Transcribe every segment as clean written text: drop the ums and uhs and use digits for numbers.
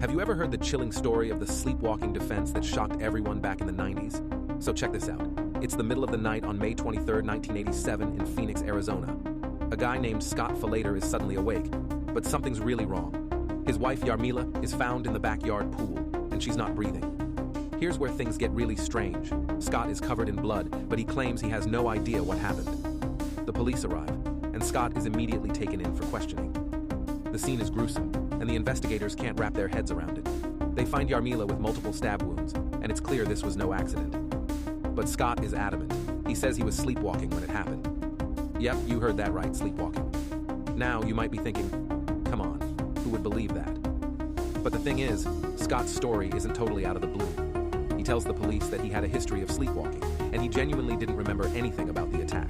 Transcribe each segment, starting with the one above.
Have you ever heard the chilling story of the Sleepwalking Defense that shocked everyone back in the 90s? So check this out. It's the middle of the night on May 23, 1987 in Phoenix, Arizona. A guy named Scott Falater is suddenly awake, but something's really wrong. His wife Yarmila is found in the backyard pool, and she's not breathing. Here's where things get really strange. Scott is covered in blood, but he claims he has no idea what happened. The police arrive, and Scott is immediately taken in for questioning. The scene is gruesome, and the investigators can't wrap their heads around it. They find Yarmila with multiple stab wounds, and it's clear this was no accident. But Scott is adamant. He says he was sleepwalking when it happened. Yep, you heard that right, sleepwalking. Now you might be thinking, come on, who would believe that? But the thing is, Scott's story isn't totally out of the blue. He tells the police that he had a history of sleepwalking, and he genuinely didn't remember anything about the attack.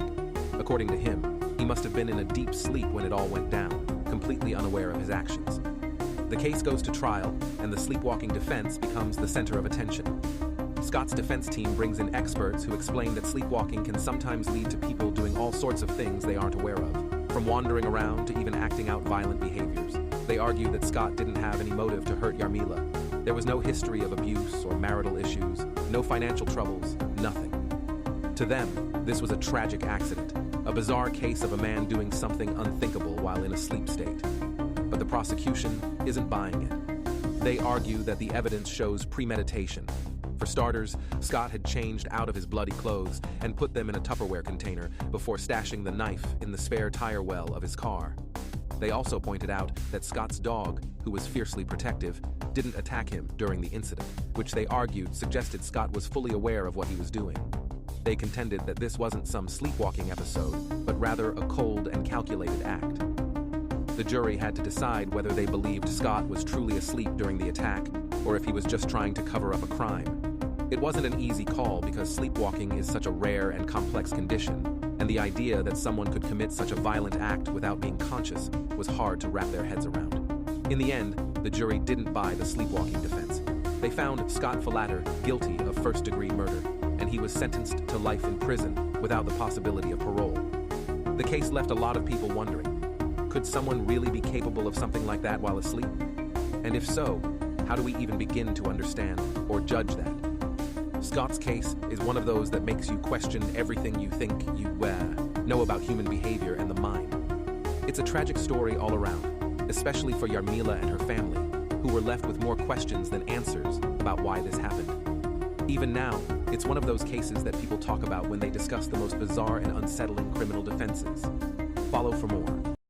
According to him, he must have been in a deep sleep when it all went down, completely unaware of his actions. The case goes to trial, and the sleepwalking defense becomes the center of attention. Scott's defense team brings in experts who explain that sleepwalking can sometimes lead to people doing all sorts of things they aren't aware of, from wandering around to even acting out violent behaviors. They argue that Scott didn't have any motive to hurt Yarmila. There was no history of abuse or marital issues, no financial troubles, nothing. To them, this was a tragic accident, a bizarre case of a man doing something unthinkable while in a sleep state. But the prosecution isn't buying it. They argue that the evidence shows premeditation. For starters, Scott had changed out of his bloody clothes and put them in a Tupperware container before stashing the knife in the spare tire well of his car. They also pointed out that Scott's dog, who was fiercely protective, didn't attack him during the incident, which they argued suggested Scott was fully aware of what he was doing. They contended that this wasn't some sleepwalking episode, but rather a cold and calculated act. The jury had to decide whether they believed Scott was truly asleep during the attack, or if he was just trying to cover up a crime. It wasn't an easy call because sleepwalking is such a rare and complex condition, and the idea that someone could commit such a violent act without being conscious was hard to wrap their heads around. In the end, the jury didn't buy the sleepwalking defense. They found Scott Falater guilty of first-degree murder, and he was sentenced to life in prison without the possibility of parole. The case left a lot of people wondering, could someone really be capable of something like that while asleep? And if so, how do we even begin to understand or judge that? Scott's case is one of those that makes you question everything you think you know about human behavior and the mind. It's a tragic story all around, especially for Yarmila and her family, who were left with more questions than answers about why this happened. Even now, it's one of those cases that people talk about when they discuss the most bizarre and unsettling criminal defenses. Follow for more.